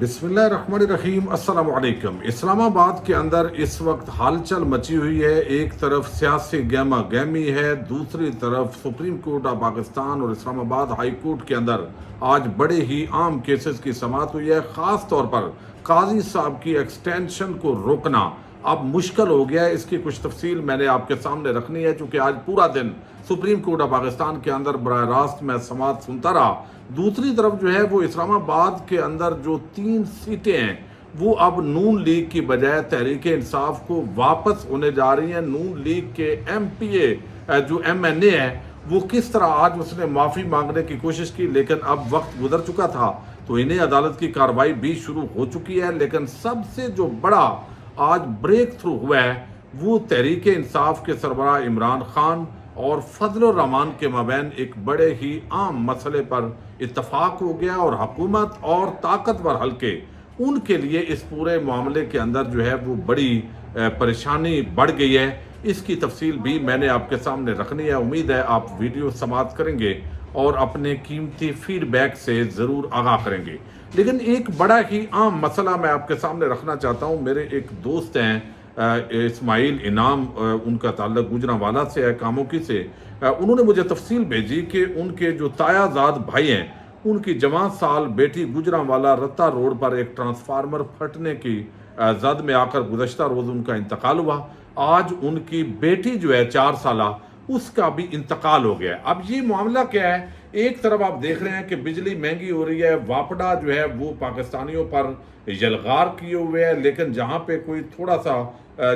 بسم اللہ الرحمن الرحیم۔ السلام علیکم۔ اسلام آباد کے اندر اس وقت ہلچل مچی ہوئی ہے۔ ایک طرف سیاسی گہما گہمی ہے، دوسری طرف سپریم کورٹ آف پاکستان اور اسلام آباد ہائی کورٹ کے اندر آج بڑے ہی عام کیسز کی سماعت ہوئی ہے۔ خاص طور پر قاضی صاحب کی ایکسٹینشن کو روکنا اب مشکل ہو گیا ہے۔ اس کی کچھ تفصیل میں نے آپ کے سامنے رکھنی ہے، چونکہ آج پورا دن سپریم کورٹ آف پاکستان کے اندر براہ راست میں سماعت سنتا رہا۔ دوسری طرف جو ہے وہ اسلام آباد کے اندر جو 3 سیٹیں ہیں وہ اب نون لیگ کی بجائے تحریک انصاف کو واپس ہونے جا رہی ہیں۔ نون لیگ کے ایم پی اے جو ایم این اے ہے وہ کس طرح آج اس نے معافی مانگنے کی کوشش کی، لیکن اب وقت گزر چکا تھا تو انہیں عدالت کی کارروائی بھی شروع ہو چکی ہے۔ لیکن سب سے جو بڑا آج بریک تھرو ہوا ہے وہ تحریک انصاف کے سربراہ عمران خان اور فضل الرحمان کے مابین ایک بڑے ہی عام مسئلے پر اتفاق ہو گیا، اور حکومت اور طاقتور حلقے ان کے لیے اس پورے معاملے کے اندر جو ہے وہ بڑی پریشانی بڑھ گئی ہے۔ اس کی تفصیل بھی میں نے آپ کے سامنے رکھنی ہے۔ امید ہے آپ ویڈیو سماعت کریں گے اور اپنے قیمتی فیڈ بیک سے ضرور آگاہ کریں گے۔ لیکن ایک بڑا ہی عام مسئلہ میں آپ کے سامنے رکھنا چاہتا ہوں۔ میرے ایک دوست ہیں اسماعیل انعام، ان کا تعلق گوجرانوالہ سے ہے، کاموکی سے۔ انہوں نے مجھے تفصیل بھیجی کہ ان کے جو تایا زاد بھائی ہیں ان کی جوان سال بیٹی گوجرانوالہ رتا روڈ پر ایک ٹرانسفارمر پھٹنے کی زد میں آ کر گزشتہ روز ان کا انتقال ہوا۔ آج ان کی بیٹی جو ہے 4 سالہ، اس کا بھی انتقال ہو گیا ہے۔ اب یہ معاملہ کیا ہے؟ ایک طرف آپ دیکھ رہے ہیں کہ بجلی مہنگی ہو رہی ہے، واپڈا جو ہے وہ پاکستانیوں پر یلغار کیے ہوئے ہے، لیکن جہاں پہ کوئی تھوڑا سا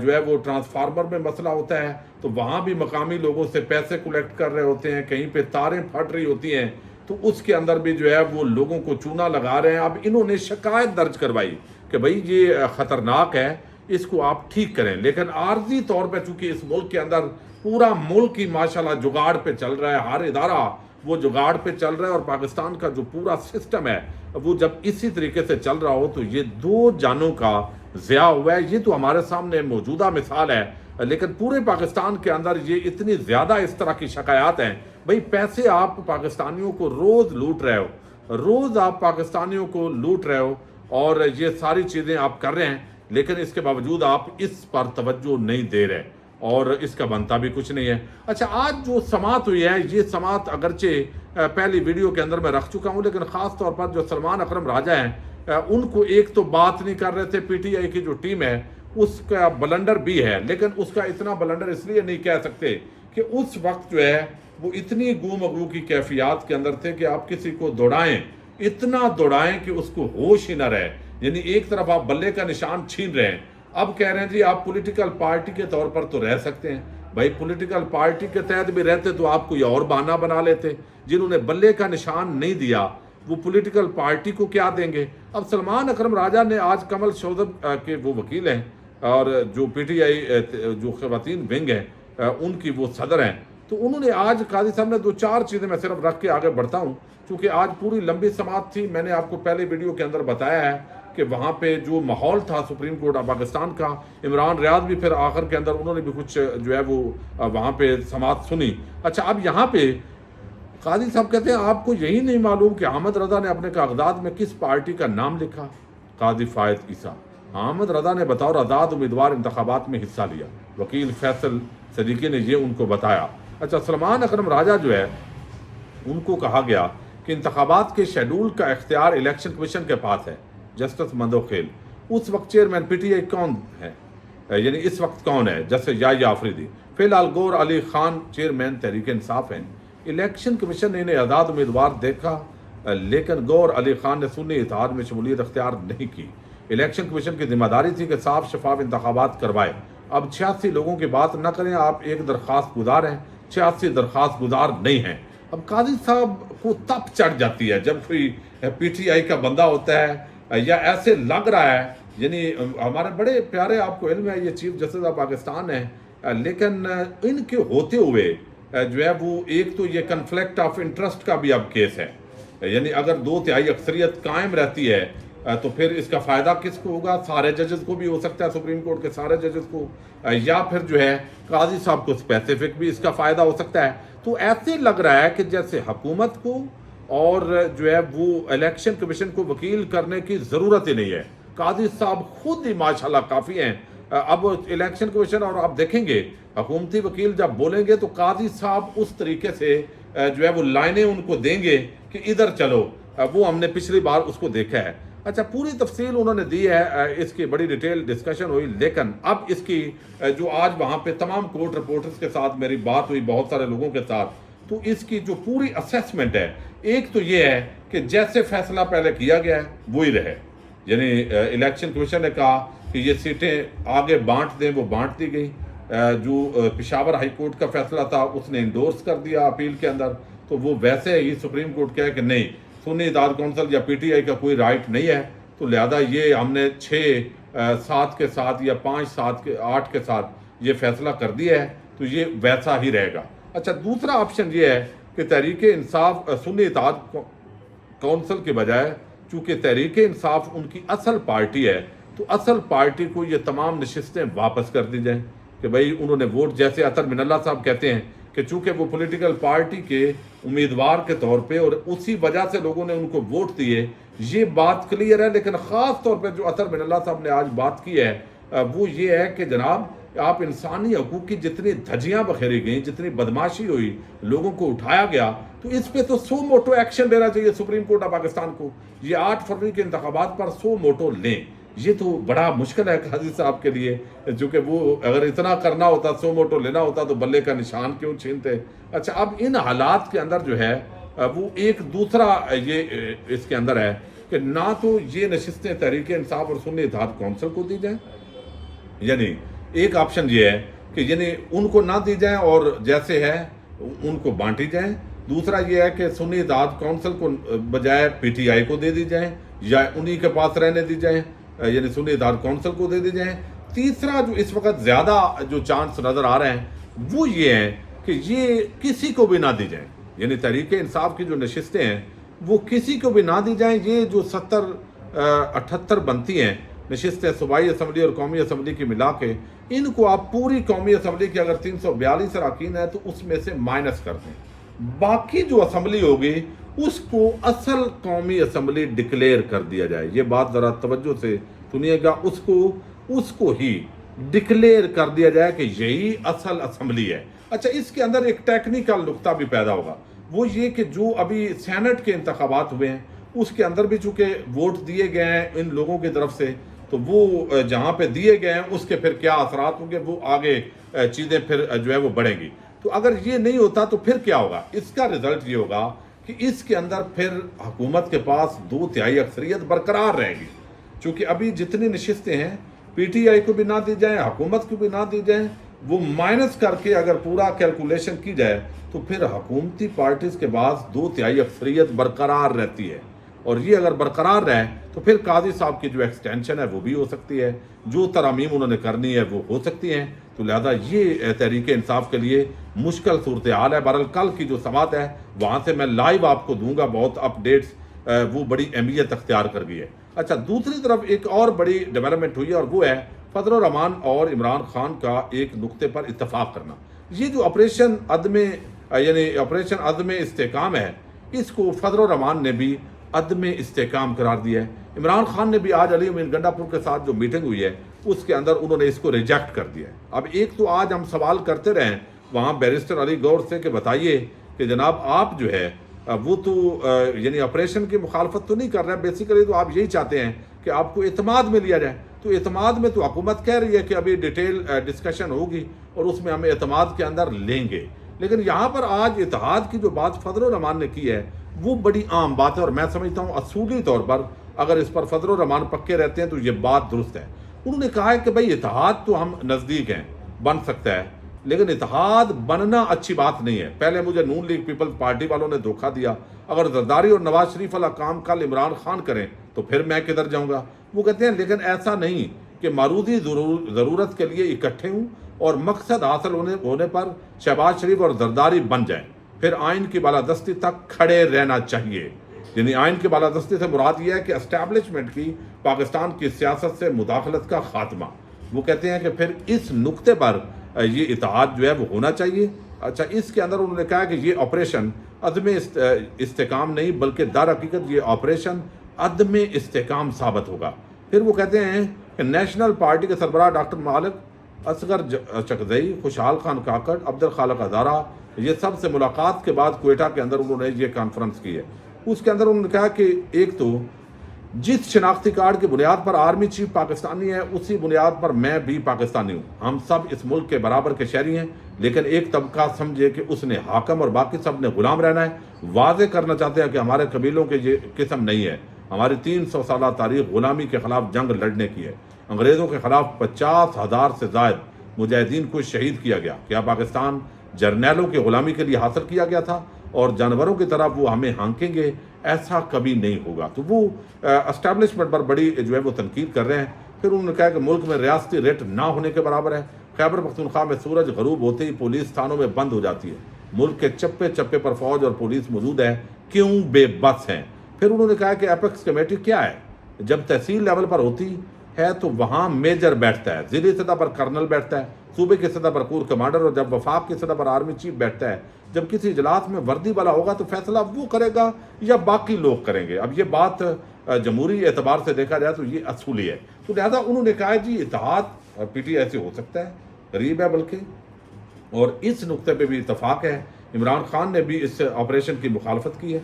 جو ہے وہ ٹرانسفارمر میں مسئلہ ہوتا ہے تو وہاں بھی مقامی لوگوں سے پیسے کلیکٹ کر رہے ہوتے ہیں، کہیں پہ تاریں پھٹ رہی ہوتی ہیں تو اس کے اندر بھی جو ہے وہ لوگوں کو چونا لگا رہے ہیں۔ اب انہوں نے شکایت درج کروائی کہ بھائی یہ خطرناک ہے، اس کو آپ ٹھیک کریں، لیکن عارضی طور پہ چونکہ اس ملک کے اندر پورا ملک ہی ماشاءاللہ جگاڑ پہ چل رہا ہے، ہر ادارہ وہ جگاڑ پہ چل رہا ہے، اور پاکستان کا جو پورا سسٹم ہے وہ جب اسی طریقے سے چل رہا ہو تو یہ 2 جانوں کا ضیاع ہوا ہے۔ یہ تو ہمارے سامنے موجودہ مثال ہے، لیکن پورے پاکستان کے اندر یہ اتنی زیادہ اس طرح کی شکایات ہیں۔ بھئی پیسے آپ پاکستانیوں کو روز لوٹ رہے ہو، روز آپ پاکستانیوں کو لوٹ رہے ہو، اور یہ ساری چیزیں آپ کر رہے ہیں، لیکن اس کے باوجود آپ اس پر توجہ نہیں دے رہے، اور اس کا بنتا بھی کچھ نہیں ہے۔ اچھا، آج جو سماعت ہوئی ہے، یہ سماعت اگرچہ پہلی ویڈیو کے اندر میں رکھ چکا ہوں، لیکن خاص طور پر جو سلمان اکرم راجہ ہیں ان کو ایک تو بات نہیں کر رہے تھے۔ پی ٹی آئی کی جو ٹیم ہے اس کا بلنڈر بھی ہے، لیکن اس کا اتنا بلنڈر اس لیے نہیں کہہ سکتے کہ اس وقت جو ہے وہ اتنی گو مگو کی کیفیات کے اندر تھے کہ آپ کسی کو دوڑائیں، اتنا دوڑائیں کہ اس کو ہوش ہی نہ رہے۔ یعنی ایک طرف آپ بلے کا نشان چھین رہے ہیں، اب کہہ رہے ہیں جی آپ پولیٹیکل پارٹی کے طور پر تو رہ سکتے ہیں۔ بھائی پولیٹیکل پارٹی کے تحت بھی رہتے تو آپ کوئی اور بہانہ بنا لیتے۔ جنہوں نے بلے کا نشان نہیں دیا وہ پولیٹیکل پارٹی کو کیا دیں گے؟ اب سلمان اکرم راجہ نے آج کمل شوذب کے وہ وکیل ہیں، اور جو پی ٹی آئی جو خواتین ونگ ہے ان کی وہ صدر ہیں، تو انہوں نے آج قاضی صاحب نے 2-4 چیزیں میں صرف رکھ کے آگے بڑھتا ہوں، چونکہ آج پوری لمبی سماعت تھی۔ میں نے آپ کو پہلے ویڈیو کے اندر بتایا ہے کہ وہاں پہ جو ماحول تھا سپریم کورٹ آف پاکستان کا، عمران ریاض بھی پھر آخر کے اندر انہوں نے بھی کچھ جو ہے وہ وہاں پہ سماعت سنی۔ اچھا، اب یہاں پہ قاضی صاحب کہتے ہیں آپ کو یہی نہیں معلوم کہ احمد رضا نے اپنے کاغذات میں کس پارٹی کا نام لکھا؟ قاضی فائد عیسیٰ: احمد رضا نے بطور آزاد امیدوار انتخابات میں حصہ لیا۔ وکیل فیصل صدیقی نے یہ ان کو بتایا۔ اچھا، سلمان اکرم راجہ جو ہے ان کو کہا گیا کہ انتخابات کے شیڈول کا اختیار الیکشن کمیشن کے پاس ہے۔ جسٹس مندوخیل: اس وقت چیئرمین پی ٹی آئی کون ہے؟ یعنی اس وقت کون ہے؟ جسٹس یحییٰ آفریدی: فی الحال گور علی خان چیئرمین تحریک انصاف ہیں۔ الیکشن کمیشن نے انہیں آزاد امیدوار دیکھا، لیکن گور علی خان نے سنی اتحاد میں شمولیت اختیار نہیں کی۔ الیکشن کمیشن کی ذمہ داری تھی کہ صاف شفاف انتخابات کروائے۔ اب 86 لوگوں کی بات نہ کریں، آپ ایک درخواست گزار ہیں، 86 درخواست گزار نہیں ہیں۔ اب قاضی صاحب کو تپ چڑھ جاتی ہے جب کوئی پی ٹی آئی کا بندہ ہوتا ہے، یا ایسے لگ رہا ہے، یعنی ہمارے بڑے پیارے، آپ کو علم ہے یہ چیف جسٹس آف پاکستان ہے، لیکن ان کے ہوتے ہوئے جو ہے وہ ایک تو یہ کنفلکٹ آف انٹرسٹ کا بھی اب کیس ہے۔ یعنی اگر 2/3 اکثریت قائم رہتی ہے تو پھر اس کا فائدہ کس کو ہوگا؟ سارے ججز کو بھی ہو سکتا ہے، سپریم کورٹ کے سارے ججز کو، یا پھر جو ہے قاضی صاحب کو اسپیسیفک بھی اس کا فائدہ ہو سکتا ہے۔ تو ایسے لگ رہا ہے کہ جیسے حکومت کو اور جو ہے وہ الیکشن کمیشن کو وکیل کرنے کی ضرورت ہی نہیں ہے. قاضی صاحب خود ہی ماشاءاللہ کافی ہیں. اب الیکشن کمیشن اور آپ دیکھیں گے حکومتی وکیل جب بولیں گے تو قاضی صاحب اس طریقے سے جو ہے وہ لائنیں ان کو دیں گے کہ ادھر چلو. وہ ہم نے پچھلی بار اس کو دیکھا ہے. اچھا پوری تفصیل انہوں نے دی ہے, اس کی بڑی ڈیٹیل ڈسکشن ہوئی, لیکن اب اس کی جو آج وہاں پہ تمام کورٹ رپورٹرز کے ساتھ میری بات ہوئی, بہت سارے لوگوں کے ساتھ, تو اس کی جو پوری اسیسمنٹ ہے, ایک تو یہ ہے کہ جیسے فیصلہ پہلے کیا گیا ہے وہی رہے. یعنی الیکشن کمیشن نے کہا کہ یہ سیٹیں آگے بانٹ دیں, وہ بانٹ دی گئی. جو پشاور ہائی کورٹ کا فیصلہ تھا اس نے انڈورس کر دیا اپیل کے اندر, تو وہ ویسے ہی سپریم کورٹ کہے کہ نہیں, سنی اتحاد کونسل یا پی ٹی آئی کا کوئی رائٹ نہیں ہے, تو لہذا یہ ہم نے 6-7 کے ساتھ یا 5-7-8 کے ساتھ یہ فیصلہ کر دیا ہے, تو یہ ویسا ہی رہے گا. اچھا دوسرا آپشن یہ ہے کہ تحریک انصاف سنی اتحاد کونسل کے بجائے, چونکہ تحریک انصاف ان کی اصل پارٹی ہے, تو اصل پارٹی کو یہ تمام نشستیں واپس کر دی جائیں کہ بھئی انہوں نے ووٹ, جیسے اطہر من اللہ صاحب کہتے ہیں کہ چونکہ وہ پولیٹیکل پارٹی کے امیدوار کے طور پہ اور اسی وجہ سے لوگوں نے ان کو ووٹ دیے, یہ بات کلیئر ہے. لیکن خاص طور پہ جو اطہر من اللہ صاحب نے آج بات کی ہے وہ یہ ہے کہ جناب آپ انسانی حقوق کی جتنی دھجیاں بکھیری گئیں, جتنی بدماشی ہوئی, لوگوں کو اٹھایا گیا, تو اس پہ تو 100 موٹو ایکشن لینا چاہیے سپریم کورٹ آف پاکستان کو. یہ 8 فروری کے انتخابات پر 100 موٹو لیں. یہ تو بڑا مشکل ہے قاضی صاحب کے لیے, چونکہ وہ اگر اتنا کرنا ہوتا, 100 موٹو لینا ہوتا, تو بلے کا نشان کیوں چھینتے. اچھا اب ان حالات کے اندر جو ہے وہ ایک دوسرا یہ اس کے اندر ہے کہ نہ تو یہ نشستیں تحریک انصاف اور سنی اتحاد کونسل کو دی جائیں, یعنی ایک آپشن یہ ہے کہ یعنی ان کو نہ دی جائیں اور جیسے ہے ان کو بانٹی جائیں. دوسرا یہ ہے کہ سنی اتحاد کونسل کو بجائے پی ٹی آئی کو دے دی جائیں یا انہی کے پاس رہنے دی جائیں, یعنی سنی اتحاد کونسل کو دے دی جائیں. تیسرا جو اس وقت زیادہ جو چانس نظر آ رہے ہیں وہ یہ ہیں کہ یہ کسی کو بھی نہ دی جائیں, یعنی تحریک انصاف کی جو نشستیں ہیں وہ کسی کو بھی نہ دی جائیں. یہ جو 78 بنتی ہیں نشستیں صوبائی اسمبلی اور قومی اسمبلی کی ملا کے, ان کو آپ پوری قومی اسمبلی کی اگر 342 اراکین ہیں تو اس میں سے مائنس کر دیں. باقی جو اسمبلی ہوگی اس کو اصل قومی اسمبلی ڈکلیئر کر دیا جائے. یہ بات ذرا توجہ سے سنیے گا, اس کو ہی ڈکلیئر کر دیا جائے کہ یہی اصل اسمبلی ہے. اچھا اس کے اندر ایک ٹیکنیکل نقطہ بھی پیدا ہوگا, وہ یہ کہ جو ابھی سینٹ کے انتخابات ہوئے ہیں اس کے اندر بھی چونکہ ووٹ دیے گئے ہیں ان لوگوں کی طرف سے, تو وہ جہاں پہ دیے گئے ہیں اس کے پھر کیا اثرات ہوں گے, وہ آگے چیزیں پھر جو ہے وہ بڑھیں گی. تو اگر یہ نہیں ہوتا تو پھر کیا ہوگا, اس کا رزلٹ یہ ہوگا کہ اس کے اندر پھر حکومت کے پاس 2/3 اکثریت برقرار رہے گی. چونکہ ابھی جتنی نشستیں ہیں پی ٹی آئی کو بھی نہ دی جائیں, حکومت کو بھی نہ دی جائیں, وہ مائنس کر کے اگر پورا کیلکولیشن کی جائے تو پھر حکومتی پارٹیز کے پاس 2/3 اکثریت برقرار رہتی ہے. اور یہ اگر برقرار رہے تو پھر قاضی صاحب کی جو ایکسٹینشن ہے وہ بھی ہو سکتی ہے, جو ترامیم انہوں نے کرنی ہے وہ ہو سکتی ہیں. تو لہذا یہ تحریک انصاف کے لیے مشکل صورتحال ہے. بہرحال کل کی جو سماعت ہے وہاں سے میں لائیو آپ کو دوں گا, بہت اپڈیٹس, وہ بڑی اہمیت اختیار کر گئی ہے. اچھا دوسری طرف ایک اور بڑی ڈیولپمنٹ ہوئی ہے اور وہ ہے فضل الرحمان اور عمران خان کا ایک نقطے پر اتفاق کرنا. یہ جو آپریشن عدم استحکام ہے, اس کو فضل الرحمان نے بھی عدم استحکام قرار دیا ہے. عمران خان نے بھی آج علی امین گنڈا پور کے ساتھ جو میٹنگ ہوئی ہے اس کے اندر انہوں نے اس کو ریجیکٹ کر دیا ہے. اب ایک تو آج ہم سوال کرتے رہے وہاں بیرسٹر علی گور سے کہ بتائیے کہ جناب آپ جو ہے وہ تو یعنی آپریشن کی مخالفت تو نہیں کر رہے ہیں, بیسیکلی تو آپ یہی چاہتے ہیں کہ آپ کو اعتماد میں لیا جائے. تو اعتماد میں تو حکومت کہہ رہی ہے کہ ابھی ڈیٹیل ڈسکشن ہوگی اور اس میں ہم اعتماد کے اندر لیں گے. لیکن یہاں پر آج اتحاد کی جو بات فضل الرحمان نے کی ہے وہ بڑی عام بات ہے, اور میں سمجھتا ہوں اصولی طور پر اگر اس پر فضل الرحمان پکے رہتے ہیں تو یہ بات درست ہے. انہوں نے کہا ہے کہ بھائی اتحاد تو ہم نزدیک ہیں, بن سکتا ہے, لیکن اتحاد بننا اچھی بات نہیں ہے. پہلے مجھے نون لیگ پیپلز پارٹی والوں نے دھوکہ دیا, اگر زرداری اور نواز شریف والا کام کل عمران خان کریں تو پھر میں کدھر جاؤں گا. وہ کہتے ہیں لیکن ایسا نہیں کہ معروضی ضرورت کے لیے اکٹھے ہوں اور مقصد حاصل ہونے پر شہباز شریف اور زرداری بن جائیں, پھر آئین کی بالادستی تک کھڑے رہنا چاہیے. یعنی آئین کی بالادستی سے مراد یہ ہے کہ اسٹیبلشمنٹ کی پاکستان کی سیاست سے مداخلت کا خاتمہ. وہ کہتے ہیں کہ پھر اس نقطے پر یہ اتحاد جو ہے وہ ہونا چاہیے. اچھا اس کے اندر انہوں نے کہا کہ یہ آپریشن عدم استحکام نہیں بلکہ در حقیقت یہ آپریشن عدم استحکام ثابت ہوگا۔ پھر وہ کہتے ہیں کہ نیشنل پارٹی کے سربراہ ڈاکٹر مالک اصغر چکزئی، خوشحال خان کاکڑ، عبد الخالق ہزارہ، یہ سب سے ملاقات کے بعد کوئٹہ کے اندر انہوں نے یہ کانفرنس کی ہے۔ اس کے اندر انہوں نے کہا کہ ایک تو جس شناختی کارڈ کی بنیاد پر آرمی چیف پاکستانی ہے اسی بنیاد پر میں بھی پاکستانی ہوں، ہم سب اس ملک کے برابر کے شہری ہیں، لیکن ایک طبقہ سمجھے کہ اس نے حاکم اور باقی سب نے غلام رہنا ہے۔ واضح کرنا چاہتے ہیں کہ ہمارے قبیلوں کے یہ قسم نہیں ہے، ہماری 300 سالہ تاریخ غلامی کے خلاف جنگ لڑنے کی ہے، انگریزوں کے خلاف 50,000 سے زائد مجاہدین کو شہید کیا گیا۔ کیا پاکستان جرنیلوں کی غلامی کے لیے حاصل کیا گیا تھا اور جانوروں کی طرح وہ ہمیں ہانکیں گے؟ ایسا کبھی نہیں ہوگا۔ تو وہ اسٹیبلشمنٹ پر بڑی جو ہے وہ تنقید کر رہے ہیں۔ پھر انہوں نے کہا کہ ملک میں ریاستی ریٹ نہ ہونے کے برابر ہے، خیبر پختونخوا میں سورج غروب ہوتے ہی پولیس تھانوں میں بند ہو جاتی ہے، ملک کے چپے چپے پر فوج اور پولیس موجود ہے، کیوں بے بس ہیں؟ پھر انہوں نے کہا کہ ایپیکس کمیٹی کیا ہے؟ جب تحصیل لیول پر ہوتی ہے تو وہاں میجر بیٹھتا ہے، ضلعی سطح پر کرنل بیٹھتا ہے، صوبے کی سطح پر کور کمانڈر، اور جب وفاق کی سطح پر آرمی چیف بیٹھتا ہے۔ جب کسی اجلاس میں وردی والا ہوگا تو فیصلہ وہ کرے گا یا باقی لوگ کریں گے؟ اب یہ بات جمہوری اعتبار سے دیکھا جائے تو یہ اصولی ہے۔ تو لہذا انہوں نے کہا جی اتحاد اور پی ٹی ایسے ہو سکتا ہے، قریب ہے بلکہ، اور اس نقطے پہ بھی اتفاق ہے۔ عمران خان نے بھی اس آپریشن کی مخالفت کی ہے،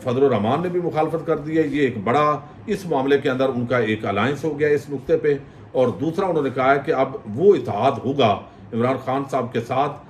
فضل الرحمان نے بھی مخالفت کر دی ہے۔ یہ ایک بڑا اس معاملے کے اندر ان کا ایک الائنس ہو گیا اس نقطے پہ۔ اور دوسرا انہوں نے کہا ہے کہ اب وہ اتحاد ہوگا عمران خان صاحب کے ساتھ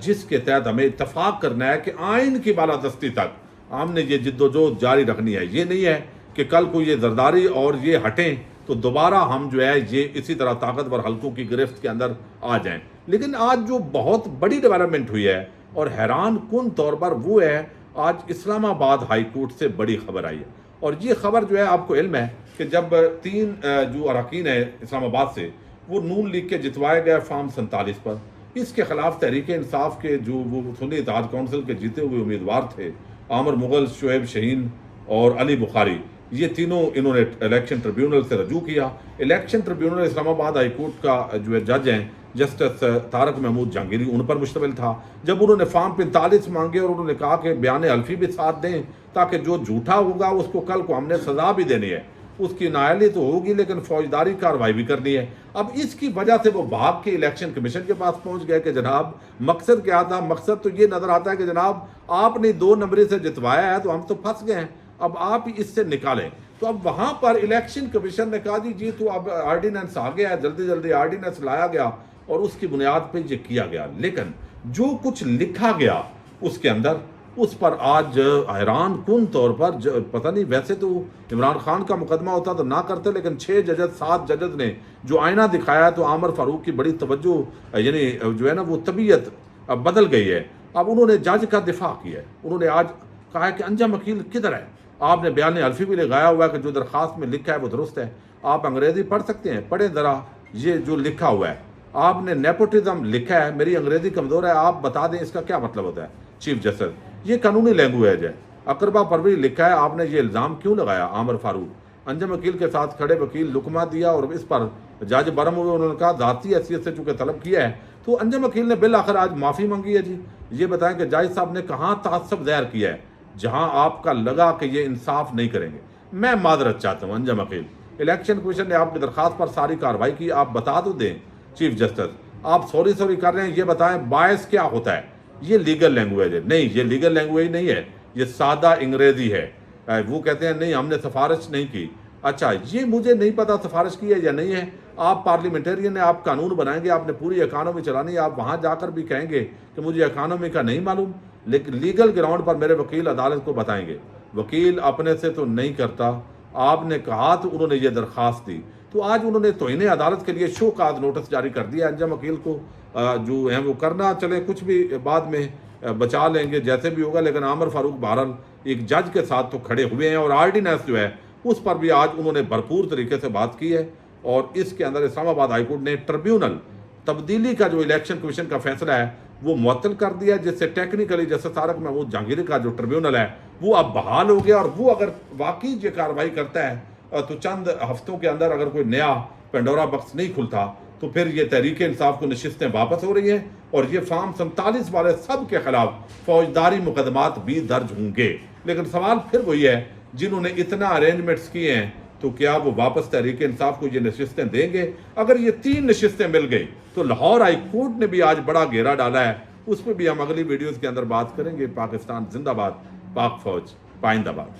جس کے تحت ہمیں اتفاق کرنا ہے کہ آئین کی بالادستی تک ہم نے یہ جد و جہد جاری رکھنی ہے۔ یہ نہیں ہے کہ کل کو یہ زرداری اور یہ ہٹیں تو دوبارہ ہم جو ہے یہ اسی طرح طاقتور حلقوں کی گرفت کے اندر آ جائیں۔ لیکن آج جو بہت بڑی ڈیولپمنٹ ہوئی ہے اور حیران کن طور پر وہ ہے آج اسلام آباد ہائی کورٹ سے بڑی خبر آئی ہے، اور یہ خبر جو ہے آپ کو علم ہے کہ جب 3 جو اراکین ہیں اسلام آباد سے وہ نون لیگ کے جتوائے گئے فارم 47 پر، اس کے خلاف تحریک انصاف کے جو وہ سنی اتحاد کونسل کے جیتے ہوئے امیدوار تھے عامر مغل، شعیب شہین اور علی بخاری، یہ تینوں انہوں نے الیکشن ٹریبیونل سے رجوع کیا۔ الیکشن ٹریبیونل اسلام آباد ہائی کورٹ کا جو ہے جج ہیں جسٹس طارق محمود جہانگیری، ان پر مشتمل تھا۔ جب انہوں نے فارم 45 مانگے اور انہوں نے کہا کہ بیان حلفی بھی ساتھ دیں تاکہ جو جھوٹا ہوگا اس کو کل کو ہم نے سزا بھی دینی ہے، اس کی نااہلی تو ہوگی لیکن فوجداری کارروائی بھی کرنی ہے۔ اب اس کی وجہ سے وہ بھاگ کے الیکشن کمیشن کے پاس پہنچ گئے کہ جناب مقصد کیا تھا؟ مقصد تو یہ نظر آتا ہے کہ جناب آپ نے 2 نمبری سے جتوایا ہے تو ہم تو پھنس گئے ہیں، اب آپ اس سے نکالیں۔ تو اب وہاں پر الیکشن کمیشن نے کہا جی تو اب آرڈیننس آ گیا ہے، جلدی جلدی آرڈیننس لایا گیا اور اس کی بنیاد پہ یہ کیا گیا۔ لیکن جو کچھ لکھا گیا اس کے اندر اس پر آج حیران کن طور پر پتہ نہیں، ویسے تو عمران خان کا مقدمہ ہوتا تو نہ کرتے، لیکن 6 ججز 7 ججز نے جو آئینہ دکھایا تو عامر فاروق کی بڑی توجہ یعنی جو ہے نا وہ طبیعت بدل گئی ہے۔ اب انہوں نے جج کا دفاع کیا ہے، انہوں نے آج کہا ہے کہ انجم وکیل کدھر ہے؟ آپ نے بیان حلفی بھی لگایا ہوا ہے کہ جو درخواست میں لکھا ہے وہ درست ہے۔ آپ انگریزی پڑھ سکتے ہیں، پڑھیں ذرا یہ جو لکھا ہوا ہے۔ آپ نے نیپوٹزم لکھا ہے، میری انگریزی کمزور ہے، آپ بتا دیں اس کا کیا مطلب ہوتا ہے چیف جسٹس؟ یہ قانونی لینگویج ہے۔ اقربا پروری لکھا ہے، آپ نے یہ الزام کیوں لگایا عامر فاروق؟ انجم وکیل کے ساتھ کھڑے وکیل لکمہ دیا اور اس پر جج برہم ہوئے، انہوں نے کہا ذاتی حیثیت سے چونکہ طلب کیا ہے تو انجم وکیل نے بالآخر آج معافی مانگی ہے۔ جی یہ بتائیں کہ جج صاحب نے کہاں تعصب ظاہر کیا ہے جہاں آپ کا لگا کہ یہ انصاف نہیں کریں گے؟ میں معذرت چاہتا ہوں انجم وکیل، الیکشن کمیشن نے آپ کی درخواست پر ساری کارروائی کی، آپ بتا تو دیں چیف جسٹس، آپ سوری کر رہے ہیں، یہ بتائیں باعث کیا ہوتا ہے؟ یہ لیگل لینگویج ہے؟ نہیں، یہ لیگل لینگویج نہیں ہے، یہ سادہ انگریزی ہے۔ وہ کہتے ہیں نہیں ہم نے سفارش نہیں کی۔ اچھا یہ مجھے نہیں پتا سفارش کی ہے یا نہیں ہے، آپ پارلیمنٹرین ہیں، آپ قانون بنائیں گے، آپ نے پوری اکانومی چلانی ہے، آپ وہاں جا کر بھی کہیں گے کہ مجھے اکانومی کا نہیں معلوم، لیکن لیگل گراؤنڈ پر میرے وکیل عدالت کو بتائیں گے۔ وکیل اپنے سے تو نہیں کرتا، آپ نے کہا تو انہوں نے یہ درخواست دی، تو آج انہوں نے توہین عدالت کے لیے شو کاز نوٹس جاری کر دیا انجم وکیل کو، جو ہیں وہ کرنا چلیں کچھ بھی بعد میں بچا لیں گے جیسے بھی ہوگا، لیکن عامر فاروق بہرحال ایک جج کے ساتھ تو کھڑے ہوئے ہیں اور آرڈیننس جو ہے اس پر بھی آج انہوں نے بھرپور طریقے سے بات کی ہے۔ اور اس کے اندر اسلام آباد ہائی کورٹ نے ٹریبیونل تبدیلی کا جو الیکشن کمیشن کا فیصلہ ہے وہ معطل کر دیا، جس سے ٹیکنیکلی جیسے طارق محمود جہانگیری کا جو ٹریبیونل ہے وہ اب بحال ہو گیا، اور وہ اگر واقعی یہ کارروائی کرتا ہے تو چند ہفتوں کے اندر اگر کوئی نیا پینڈورا باکس نہیں کھلتا تو پھر یہ تحریک انصاف کو نشستیں واپس ہو رہی ہیں اور یہ فارم 47 والے سب کے خلاف فوجداری مقدمات بھی درج ہوں گے. لیکن سوال پھر وہی ہے، جنہوں نے اتنا ارینجمنٹس کیے ہیں تو کیا وہ واپس تحریک انصاف کو یہ نشستیں دیں گے؟ اگر یہ 3 نشستیں مل گئی تو لاہور ہائی کورٹ نے بھی آج بڑا گھیرا ڈالا ہے، اس پہ بھی ہم اگلی ویڈیوز کے اندر بات کریں گے. پاکستان زندہ باد، پاک فوج پائندہ باد.